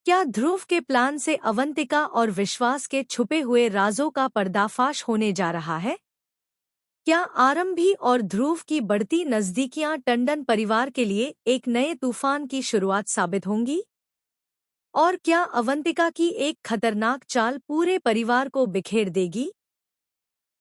क्या ध्रुव के प्लान से अवंतिका और विश्वास के छुपे हुए राजों का पर्दाफाश होने जा रहा है? क्या आरंभी और ध्रुव की बढ़ती नजदीकियां टंडन परिवार के लिए एक नए तूफान की शुरुआत साबित होंगी? और क्या अवंतिका की एक खतरनाक चाल पूरे परिवार को बिखेर देगी?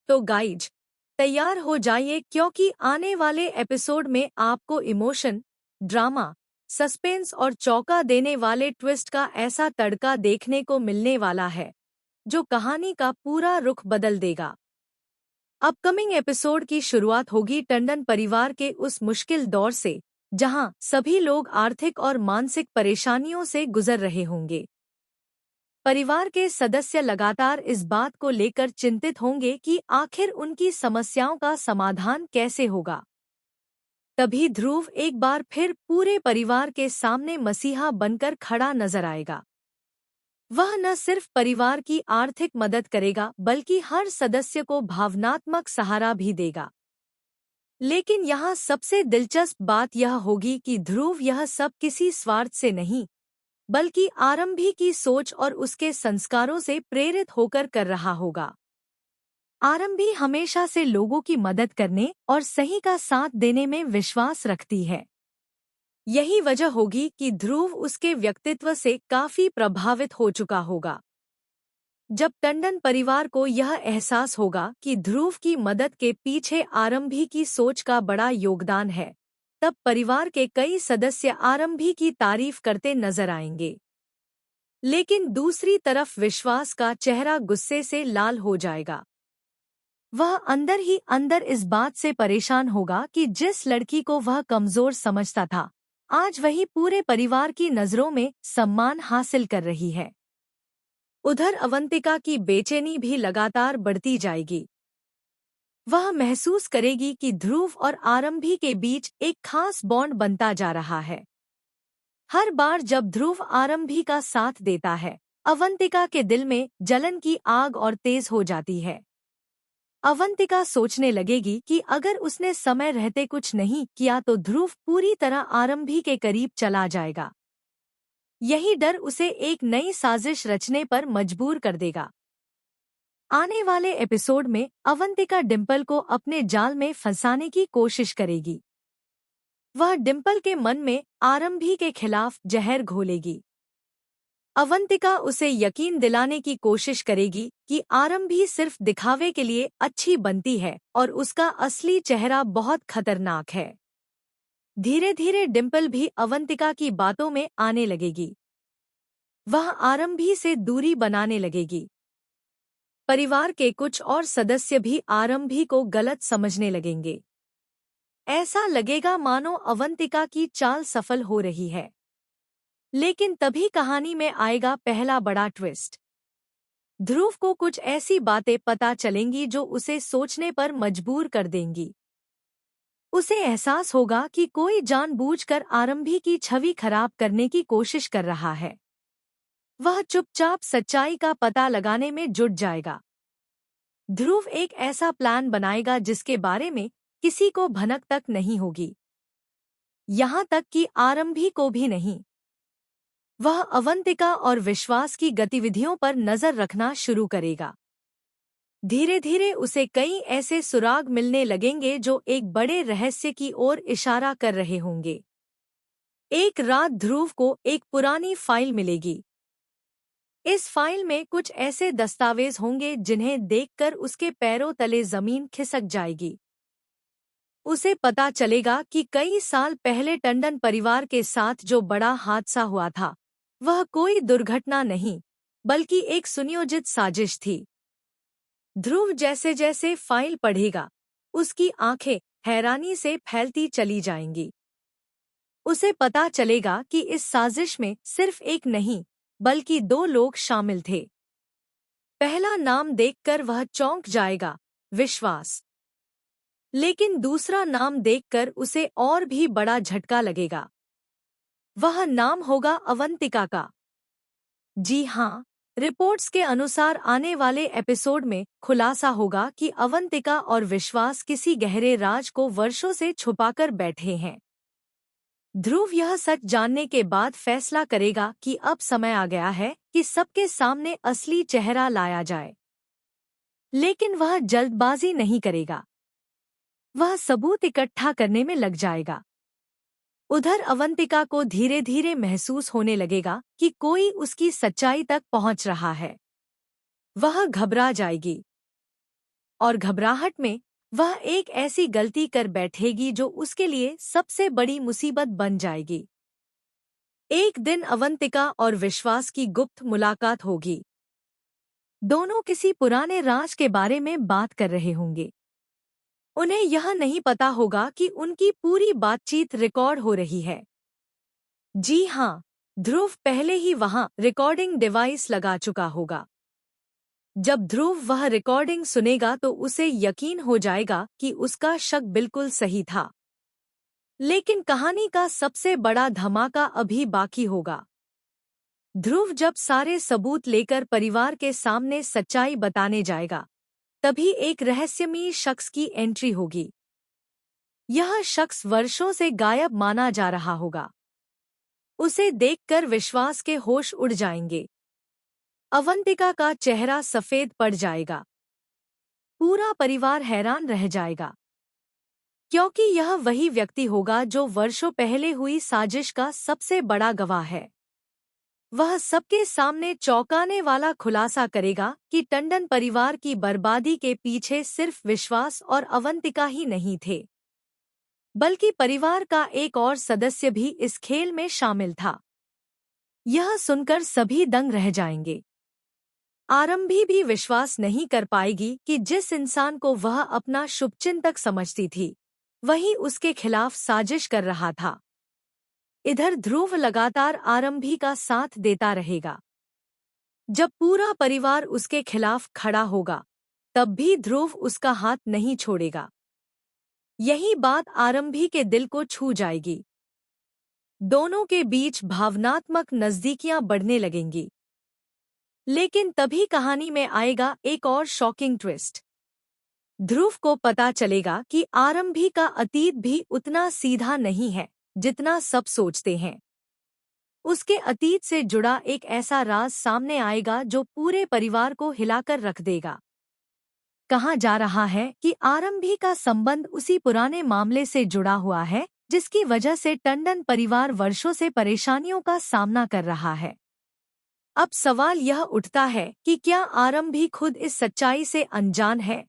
तो गाइज, तैयार हो जाइए क्योंकि आने वाले एपिसोड में आपको इमोशन, ड्रामा, सस्पेंस और चौंका देने वाले ट्विस्ट का ऐसा तड़का देखने को मिलने वाला है जो कहानी का पूरा रुख बदल देगा। अपकमिंग एपिसोड की शुरुआत होगी टंडन परिवार के उस मुश्किल दौर से जहां सभी लोग आर्थिक और मानसिक परेशानियों से गुजर रहे होंगे। परिवार के सदस्य लगातार इस बात को लेकर चिंतित होंगे कि आखिर उनकी समस्याओं का समाधान कैसे होगा। तभी ध्रुव एक बार फिर पूरे परिवार के सामने मसीहा बनकर खड़ा नजर आएगा। वह न सिर्फ परिवार की आर्थिक मदद करेगा बल्कि हर सदस्य को भावनात्मक सहारा भी देगा। लेकिन यहाँ सबसे दिलचस्प बात यह होगी कि ध्रुव यह सब किसी स्वार्थ से नहीं बल्कि आरंभी की सोच और उसके संस्कारों से प्रेरित होकर कर रहा होगा। आरंभी हमेशा से लोगों की मदद करने और सही का साथ देने में विश्वास रखती है। यही वजह होगी कि ध्रुव उसके व्यक्तित्व से काफी प्रभावित हो चुका होगा। जब टंडन परिवार को यह एहसास होगा कि ध्रुव की मदद के पीछे आरंभी की सोच का बड़ा योगदान है, तब परिवार के कई सदस्य आरंभी की तारीफ करते नजर आएंगे। लेकिन दूसरी तरफ विश्वास का चेहरा गुस्से से लाल हो जाएगा। वह अंदर ही अंदर इस बात से परेशान होगा कि जिस लड़की को वह कमजोर समझता था, आज वही पूरे परिवार की नजरों में सम्मान हासिल कर रही है। उधर अवंतिका की बेचैनी भी लगातार बढ़ती जाएगी। वह महसूस करेगी कि ध्रुव और आरंभी के बीच एक खास बॉन्ड बनता जा रहा है। हर बार जब ध्रुव आरंभी का साथ देता है, अवंतिका के दिल में जलन की आग और तेज हो जाती है। अवंतिका सोचने लगेगी कि अगर उसने समय रहते कुछ नहीं किया तो ध्रुव पूरी तरह आरंभी के करीब चला जाएगा। यही डर उसे एक नई साजिश रचने पर मजबूर कर देगा। आने वाले एपिसोड में अवंतिका डिम्पल को अपने जाल में फंसाने की कोशिश करेगी। वह डिम्पल के मन में आरंभी के खिलाफ जहर घोलेगी। अवंतिका उसे यकीन दिलाने की कोशिश करेगी कि आरंभी सिर्फ दिखावे के लिए अच्छी बनती है और उसका असली चेहरा बहुत खतरनाक है। धीरे धीरे डिम्पल भी अवंतिका की बातों में आने लगेगी। वह आरंभी से दूरी बनाने लगेगी। परिवार के कुछ और सदस्य भी आरंभी को गलत समझने लगेंगे। ऐसा लगेगा मानो अवंतिका की चाल सफल हो रही है। लेकिन तभी कहानी में आएगा पहला बड़ा ट्विस्ट। ध्रुव को कुछ ऐसी बातें पता चलेंगी जो उसे सोचने पर मजबूर कर देंगी। उसे एहसास होगा कि कोई जानबूझकर आरंभी की छवि खराब करने की कोशिश कर रहा है। वह चुपचाप सच्चाई का पता लगाने में जुट जाएगा। ध्रुव एक ऐसा प्लान बनाएगा जिसके बारे में किसी को भनक तक नहीं होगी, यहाँ तक कि आरंभी को भी नहीं। वह अवंतिका और विश्वास की गतिविधियों पर नजर रखना शुरू करेगा। धीरे धीरे उसे कई ऐसे सुराग मिलने लगेंगे जो एक बड़े रहस्य की ओर इशारा कर रहे होंगे। एक रात ध्रुव को एक पुरानी फाइल मिलेगी। इस फाइल में कुछ ऐसे दस्तावेज होंगे जिन्हें देखकर उसके पैरों तले जमीन खिसक जाएगी। उसे पता चलेगा कि कई साल पहले टंडन परिवार के साथ जो बड़ा हादसा हुआ था, वह कोई दुर्घटना नहीं बल्कि एक सुनियोजित साजिश थी। ध्रुव जैसे जैसे फाइल पढ़ेगा, उसकी आंखें हैरानी से फैलती चली जाएंगी। उसे पता चलेगा कि इस साजिश में सिर्फ एक नहीं बल्कि दो लोग शामिल थे। पहला नाम देखकर वह चौंक जाएगा, विश्वास। लेकिन दूसरा नाम देखकर उसे और भी बड़ा झटका लगेगा। वह नाम होगा अवंतिका का। जी हाँ, रिपोर्ट्स के अनुसार आने वाले एपिसोड में खुलासा होगा कि अवंतिका और विश्वास किसी गहरे राज को वर्षों से छुपाकर बैठे हैं। ध्रुव यह सच जानने के बाद फैसला करेगा कि अब समय आ गया है कि सबके सामने असली चेहरा लाया जाए। लेकिन वह जल्दबाजी नहीं करेगा। वह सबूत इकट्ठा करने में लग जाएगा। उधर अवंतिका को धीरे धीरे महसूस होने लगेगा कि कोई उसकी सच्चाई तक पहुंच रहा है। वह घबरा जाएगी और घबराहट में वह एक ऐसी गलती कर बैठेगी जो उसके लिए सबसे बड़ी मुसीबत बन जाएगी। एक दिन अवंतिका और विश्वास की गुप्त मुलाकात होगी। दोनों किसी पुराने राज के बारे में बात कर रहे होंगे। उन्हें यह नहीं पता होगा कि उनकी पूरी बातचीत रिकॉर्ड हो रही है। जी हाँ, ध्रुव पहले ही वहां रिकॉर्डिंग डिवाइस लगा चुका होगा। जब ध्रुव वह रिकॉर्डिंग सुनेगा तो उसे यकीन हो जाएगा कि उसका शक बिल्कुल सही था। लेकिन कहानी का सबसे बड़ा धमाका अभी बाकी होगा। ध्रुव जब सारे सबूत लेकर परिवार के सामने सच्चाई बताने जाएगा, तभी एक रहस्यमयी शख्स की एंट्री होगी। यह शख्स वर्षों से गायब माना जा रहा होगा। उसे देखकर विश्वास के होश उड़ जाएंगे। अवंतिका का चेहरा सफेद पड़ जाएगा। पूरा परिवार हैरान रह जाएगा, क्योंकि यह वही व्यक्ति होगा जो वर्षों पहले हुई साजिश का सबसे बड़ा गवाह है। वह सबके सामने चौंकाने वाला खुलासा करेगा कि टंडन परिवार की बर्बादी के पीछे सिर्फ विश्वास और अवंतिका ही नहीं थे, बल्कि परिवार का एक और सदस्य भी इस खेल में शामिल था। यह सुनकर सभी दंग रह जाएंगे। आरंभी भी विश्वास नहीं कर पाएगी कि जिस इंसान को वह अपना शुभचिंतक समझती थी, वही उसके खिलाफ साजिश कर रहा था। इधर ध्रुव लगातार आरंभी का साथ देता रहेगा। जब पूरा परिवार उसके खिलाफ खड़ा होगा, तब भी ध्रुव उसका हाथ नहीं छोड़ेगा। यही बात आरंभी के दिल को छू जाएगी। दोनों के बीच भावनात्मक नजदीकियां बढ़ने लगेंगी। लेकिन तभी कहानी में आएगा एक और शॉकिंग ट्विस्ट। ध्रुव को पता चलेगा कि आरंभी का अतीत भी उतना सीधा नहीं है जितना सब सोचते हैं। उसके अतीत से जुड़ा एक ऐसा राज सामने आएगा जो पूरे परिवार को हिलाकर रख देगा। कहा जा रहा है कि आरंभी का संबंध उसी पुराने मामले से जुड़ा हुआ है जिसकी वजह से टंडन परिवार वर्षों से परेशानियों का सामना कर रहा है। अब सवाल यह उठता है कि क्या आरंभी खुद इस सच्चाई से अनजान है,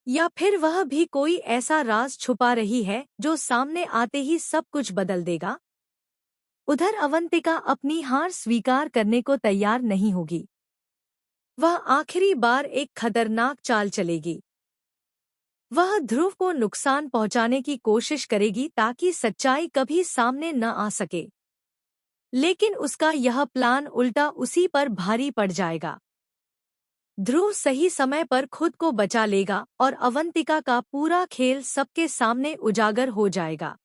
या फिर वह भी कोई ऐसा राज छुपा रही है जो सामने आते ही सब कुछ बदल देगा। उधर अवंतिका अपनी हार स्वीकार करने को तैयार नहीं होगी। वह आखिरी बार एक खतरनाक चाल चलेगी। वह ध्रुव को नुकसान पहुंचाने की कोशिश करेगी ताकि सच्चाई कभी सामने न आ सके। लेकिन उसका यह प्लान उल्टा उसी पर भारी पड़ जाएगा। ध्रुव सही समय पर खुद को बचा लेगा और अवंतिका का पूरा खेल सबके सामने उजागर हो जाएगा।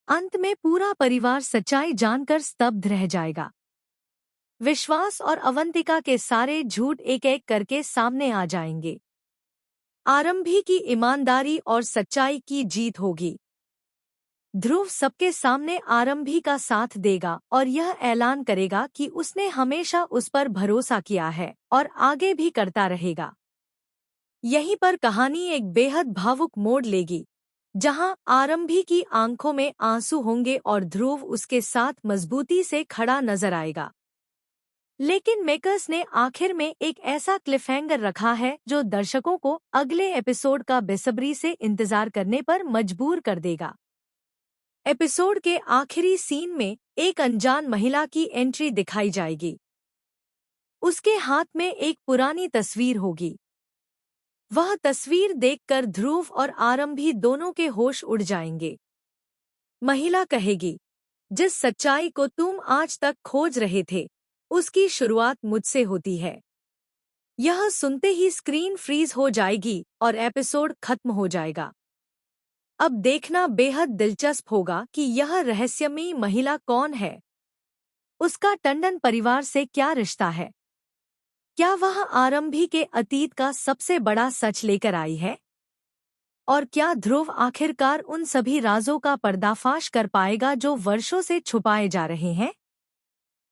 अंत में पूरा परिवार सच्चाई जानकर स्तब्ध रह जाएगा। विश्वास और अवंतिका के सारे झूठ एक एक करके सामने आ जाएंगे। आरंभी की ईमानदारी और सच्चाई की जीत होगी। ध्रुव सबके सामने आरंभी का साथ देगा और यह ऐलान करेगा कि उसने हमेशा उस पर भरोसा किया है और आगे भी करता रहेगा। यहीं पर कहानी एक बेहद भावुक मोड़ लेगी, जहां आरंभी की आंखों में आंसू होंगे और ध्रुव उसके साथ मजबूती से खड़ा नजर आएगा। लेकिन मेकर्स ने आखिर में एक ऐसा क्लिफहैंगर रखा है जो दर्शकों को अगले एपिसोड का बेसब्री से इंतजार करने पर मजबूर कर देगा। एपिसोड के आखिरी सीन में एक अनजान महिला की एंट्री दिखाई जाएगी। उसके हाथ में एक पुरानी तस्वीर होगी। वह तस्वीर देखकर ध्रुव और आरंभी दोनों के होश उड़ जाएंगे। महिला कहेगी, जिस सच्चाई को तुम आज तक खोज रहे थे, उसकी शुरुआत मुझसे होती है। यह सुनते ही स्क्रीन फ्रीज हो जाएगी और एपिसोड खत्म हो जाएगा। अब देखना बेहद दिलचस्प होगा कि यह रहस्यमयी महिला कौन है। उसका टंडन परिवार से क्या रिश्ता है? क्या वह आरंभी के अतीत का सबसे बड़ा सच लेकर आई है? और क्या ध्रुव आखिरकार उन सभी राजों का पर्दाफाश कर पाएगा जो वर्षों से छुपाए जा रहे हैं?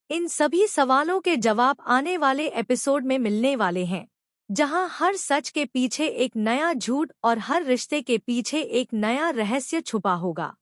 इन सभी सवालों के जवाब आने वाले एपिसोड में मिलने वाले हैं, जहां हर सच के पीछे एक नया झूठ और हर रिश्ते के पीछे एक नया रहस्य छुपा होगा।